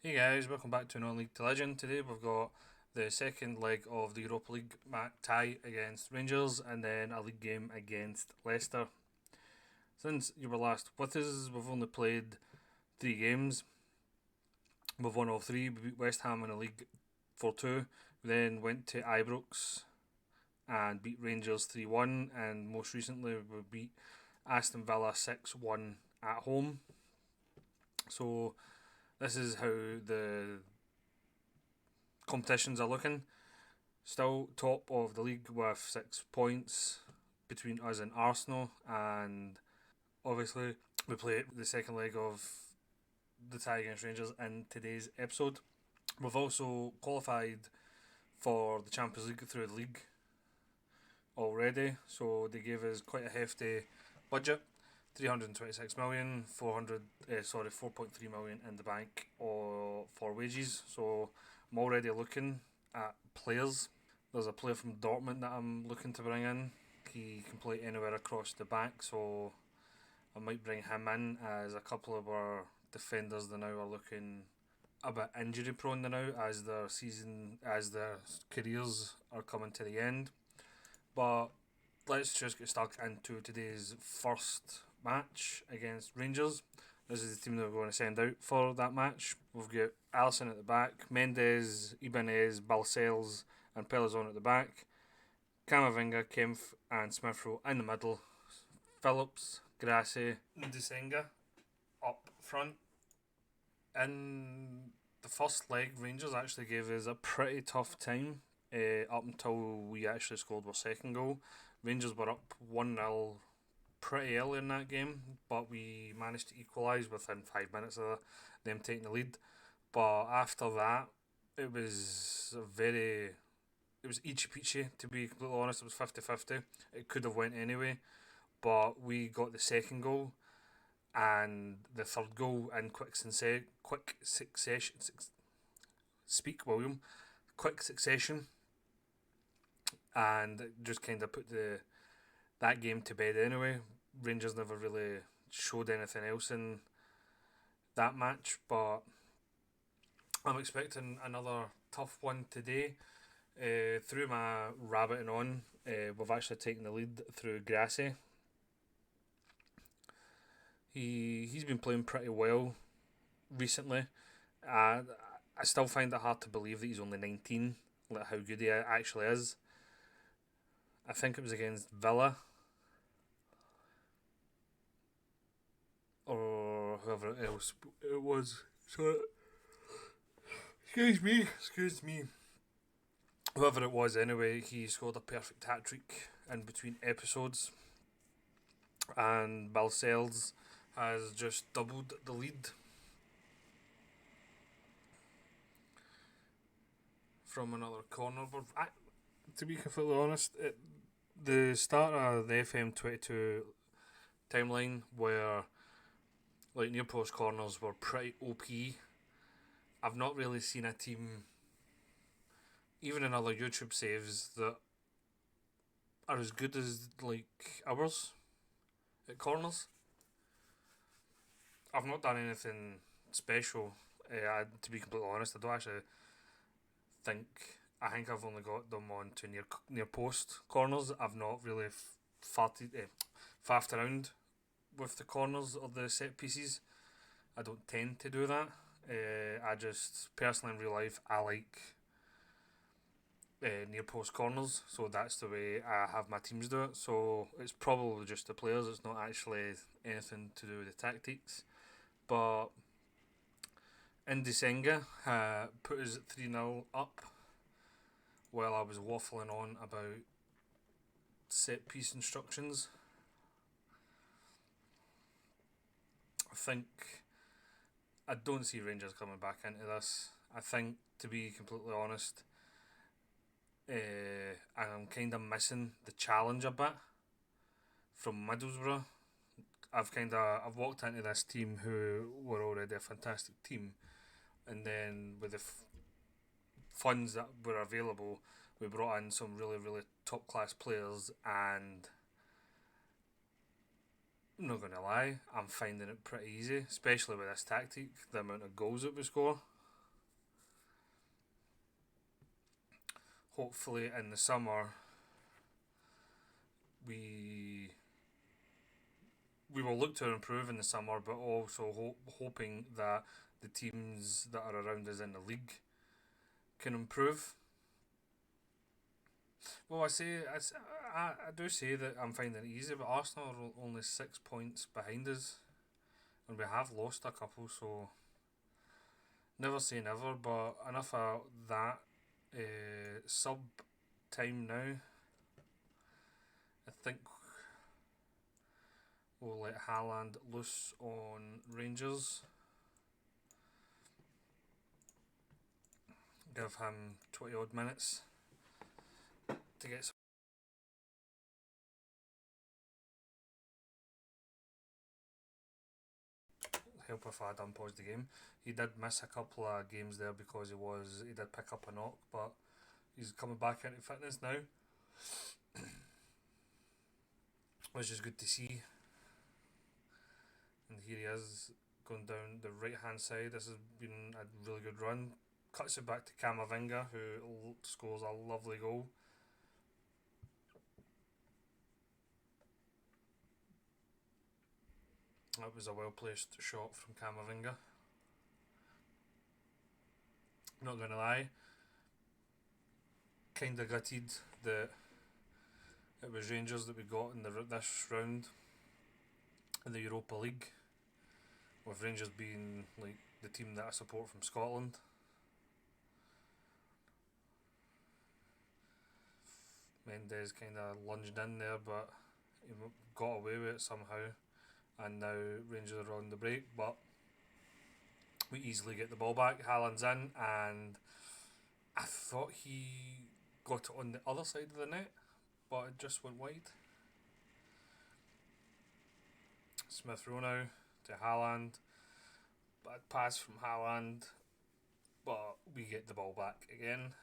Hey guys, welcome back to another League to Legend. Today we've got the second leg of the Europa League tie against Rangers and then a league game against Leicester. Since you were last with us, we've only played 3 games. We've won all three. We beat West Ham in the league 4-2. We then went to Ibrox and beat Rangers 3-1, and most recently we beat Aston Villa 6-1 at home. So this is how the competitions are looking. Still top of the league with 6 points between us and Arsenal, and obviously we play the second leg of the tie against Rangers in today's episode. We've also qualified for the Champions League through the league already, so they gave us quite a hefty budget. 326 million, 4.3 million in the bank for wages. So I'm already looking at players. There's a player from Dortmund that I'm looking to bring in. He can play anywhere across the back, so I might bring him in, as a couple of our defenders now are looking a bit injury prone now as their careers are coming to the end. But let's just get stuck into today's first match against Rangers. This is the team that we're going to send out for that match. We've got Allison at the back, Mendes, Ibanez, Balcells, and Pelizon at the back. Camavinga, Kempf, and Smith Rowe in the middle. Phillips, Grassi, Ndisenga up front. In the first leg, Rangers actually gave us a pretty tough time up until we actually scored our second goal. Rangers were up 1-0 pretty early in that game, but we managed to equalise within 5 minutes of them taking the lead. But after that, it was it was eachy peachy, to be completely honest. It was 50-50. It could have went anyway, but we got the second goal and the third goal in quick succession. Speak, William. Quick succession, and it just kind of put that game to bed anyway. Rangers never really showed anything else in that match, but I'm expecting another tough one today. Through my rabbiting on, we've actually taken the lead through Grassi. He's been playing pretty well recently. I still find it hard to believe that he's only 19. Like how good he actually is. I think it was against Villa or whoever else it was. So, excuse me. Whoever it was, anyway, he scored a perfect hat trick in between episodes, and Balcells has just doubled the lead from another corner. But to be completely honest, the start of the FM22 timeline, where like near post corners were pretty OP. I've not really seen a team, even in other YouTube saves, that are as good as like ours at corners. I've not done anything special. To be completely honest, I don't actually think. I think I've only got them on to near post corners. I've not really faffed around with the corners or the set pieces. I don't tend to do that. I just personally in real life I like near post corners, so that's the way I have my teams do it. So it's probably just the players. It's not actually anything to do with the tactics. But Indisenga put us at 3-0 up while I was waffling on about set piece instructions. I don't see Rangers coming back into this. I think, to be completely honest, I'm kind of missing the challenge a bit from Middlesbrough. I've walked into this team who were already a fantastic team, and then with the funds that were available, we brought in some really top class players, and I'm not gonna lie, I'm finding it pretty easy, especially with this tactic. The amount of goals that we score. hopefully in the summer we we will look to improve in the summer, but also hoping that the teams that are around us in the league can improve. Well, I do say that I'm finding it easy, but Arsenal are only 6 points behind us, and we have lost a couple, so never say never. But enough of that. Sub time now. I think we'll let Haaland loose on Rangers. Give him 20 odd minutes to get some help if I had unpaused the game. He did miss a couple of games there because he did pick up a knock, but he's coming back into fitness now, which is good to see. And here he is going down the right hand side. This has been a really good run. Cuts it back to Camavinga, who scores a lovely goal. That was a well placed shot from Camavinga. Not gonna lie, kinda gutted that it was Rangers that we got in this round in the Europa League, with Rangers being like the team that I support from Scotland. Mendes kind of lunged in there, but he got away with it somehow. And now Rangers are on the break, but we easily get the ball back. Haaland's in, and I thought he got it on the other side of the net, but it just went wide. Smith Rowe now to Haaland. Bad pass from Haaland, but we get the ball back again.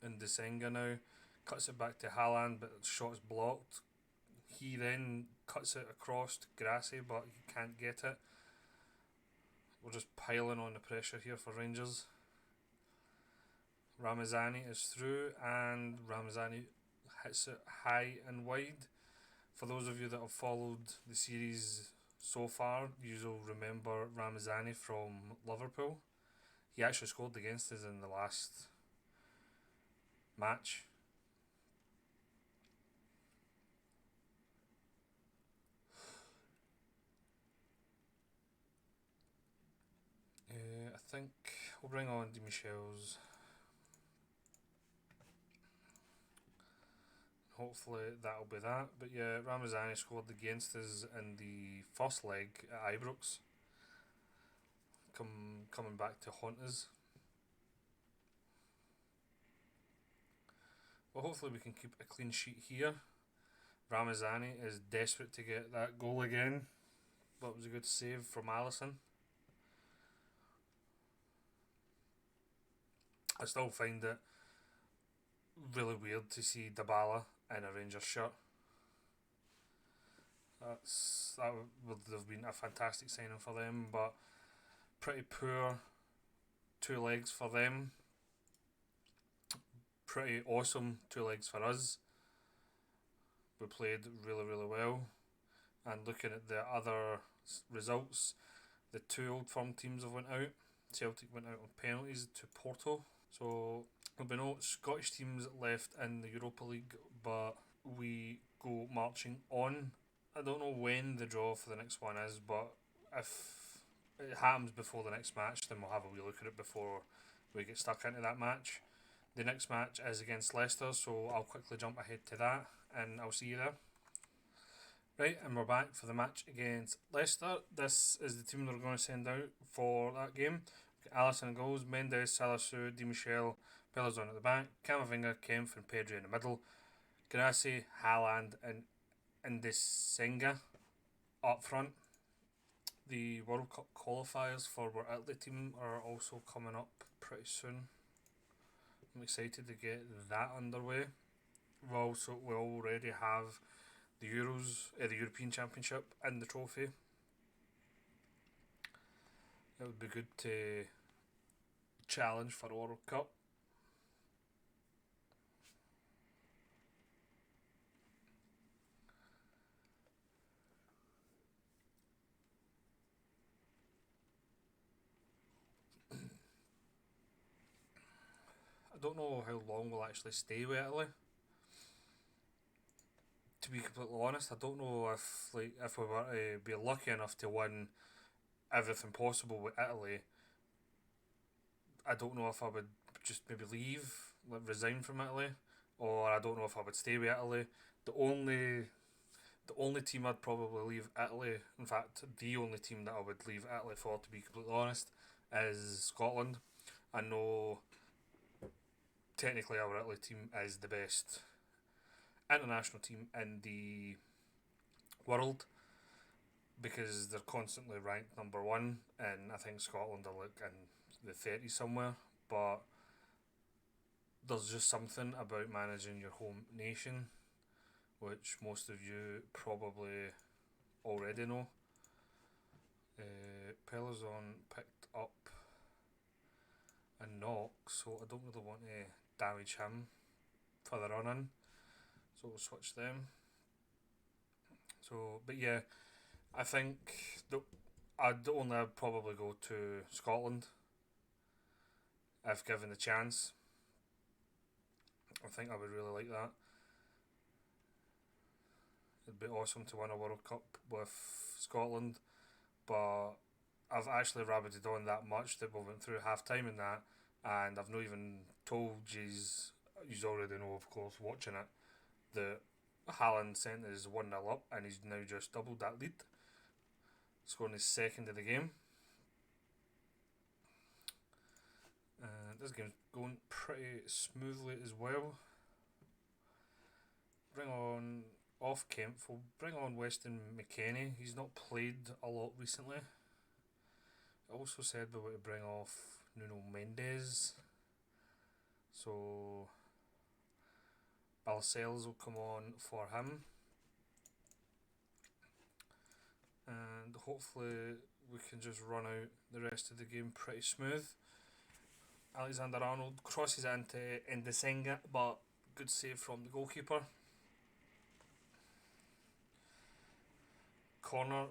And Desenga now cuts it back to Haaland, but the shot's blocked. He then cuts it across to Grassi, but he can't get it. We're just piling on the pressure here for Rangers. Ramazani is through, and Ramazani hits it high and wide. For those of you that have followed the series so far, you'll remember Ramazani from Liverpool. He actually scored against us in the last match. I think we'll bring on Di Michel's. Hopefully that'll be that. But yeah, Ramazani scored against us in the first leg at Ibrox. Coming back to haunt us. Well, hopefully we can keep a clean sheet here. Ramazani is desperate to get that goal again. But it was a good save from Alisson. I still find it really weird to see Dybala in a Rangers shirt. That would have been a fantastic signing for them, but pretty poor 2 legs for them. Pretty awesome 2 legs for us. We played really, really well. And looking at the other results, the 2 Old Firm teams have went out. Celtic went out on penalties to Porto. So there'll be no Scottish teams left in the Europa League, but we go marching on. I don't know when the draw for the next one is, but if it happens before the next match, then we'll have a wee look at it before we get stuck into that match. The next match is against Leicester, so I'll quickly jump ahead to that, and I'll see you there. Right, and we're back for the match against Leicester. This is the team that we're going to send out for that game. Alisson goals, Mendes, Salisu, Di Michel, Pelazon at the back, Camavinga, Kempf and Pedri in the middle, Grassi, Haaland and Indesenga up front. The World Cup qualifiers for our Italy team are also coming up pretty soon. I'm excited to get that underway. We already have the the European Championship and the trophy. It would be good to challenge for a World Cup. I don't know how long we'll actually stay with Italy. To be completely honest, I don't know if we were to be lucky enough to win everything possible with Italy. I don't know if I would just maybe leave, like resign from Italy, or I don't know if I would stay with Italy. The only the only team I'd probably leave Italy, in fact, the only team that I would leave Italy for, to be completely honest, is Scotland. I know technically our Italy team is the best international team in the world because they're constantly ranked number one, and I think Scotland are like in the 30s somewhere. But there's just something about managing your home nation, which most of you probably already know. Pelazon picked up a knock, so I don't really want to damage him for the run in. So we'll switch them. So, but yeah, I think I'd only probably go to Scotland if given the chance. I think I would really like that. It'd be awesome to win a World Cup with Scotland, but I've actually rabbited on that much that we went through half time in that, and I've not even told you already know, of course, watching it, that Haaland sent us 1 0 up and he's now just doubled that lead, scoring his second of the game. This game's going pretty smoothly as well. Bring on off Kemp, we'll bring on Weston McKennie. He's not played a lot recently. I also said we were to bring off Nuno Mendes. So Balcells will come on for him. And hopefully we can just run out the rest of the game pretty smooth. Alexander Arnold crosses into Ndesenga, but good save from the goalkeeper. Corner,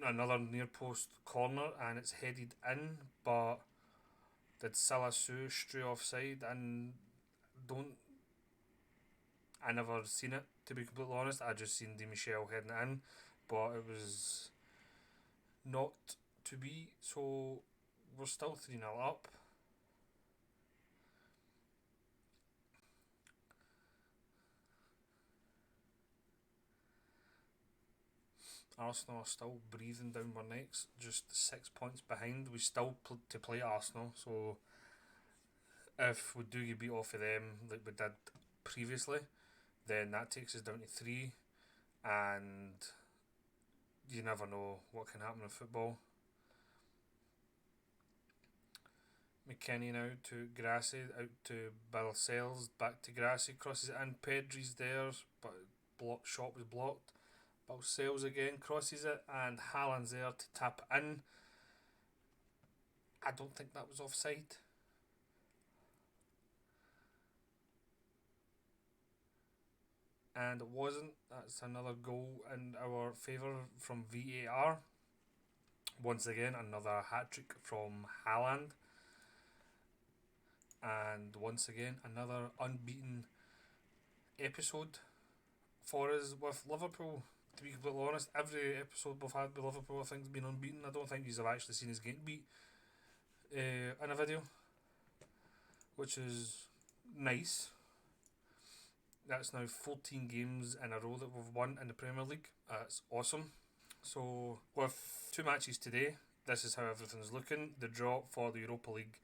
another near post corner, and it's headed in, but did Salasu stray offside? And don't I never seen it, to be completely honest. I just seen Di Michel heading it in, but it was not to be. So we're still 3-0 up. Arsenal are still breathing down our necks, just 6 points behind. We still to play Arsenal, so if we do get beat off of them like we did previously, then that takes us down to 3, and you never know what can happen in football. McKennie now to Grassi, out to Balcells, back to Grassi, crosses it in, Pedri's there, but shot was blocked. Balcells again crosses it, and Haaland's there to tap in. I don't think that was offside. And it wasn't. That's another goal in our favour from VAR. Once again, another hat trick from Haaland. And once again, another unbeaten episode for us with Liverpool. To be completely honest, every episode we've had with Liverpool, I think, has been unbeaten. I don't think you've actually seen us getting beat in a video, which is nice. That's now 14 games in a row that we've won in the Premier League. That's awesome. So, with 2 matches today, this is how everything's looking. The draw for the Europa League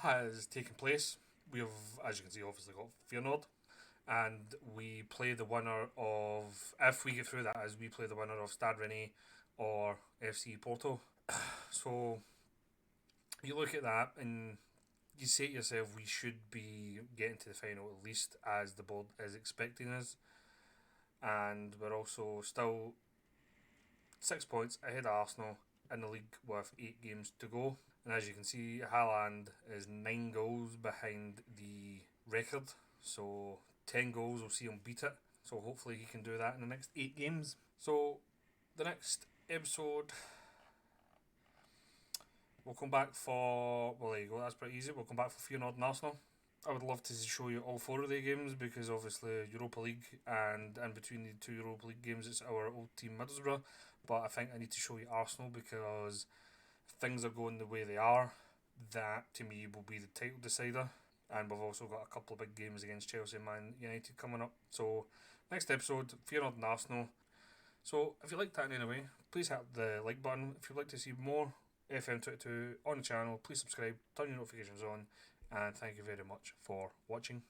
has taken place. We have, as you can see, obviously got Feyenoord, and we play the winner of, if we get through that, as we play the winner of Stade Rennais or FC Porto. So you look at that and you say to yourself, we should be getting to the final at least, as the board is expecting us, and we're also still 6 points ahead of Arsenal in the league with 8 games to go. And as you can see, Haaland is 9 goals behind the record. So 10 goals will see him beat it. So hopefully he can do that in the next 8 games. So the next episode, we'll come back for, well, there you go, that's pretty easy. We'll come back for Feyenoord and Arsenal. I would love to show you all 4 of the games because obviously Europa League, and in between the 2 Europa League games it's our old team Middlesbrough. But I think I need to show you Arsenal because things are going the way they are. That to me will be the title decider. And we've also got a couple of big games against Chelsea and Man United coming up. So next episode, Feyenoord and Arsenal. So if you liked that in any way, please hit the like button. If you'd like to see more FM22 on the channel, please subscribe, turn your notifications on, and thank you very much for watching.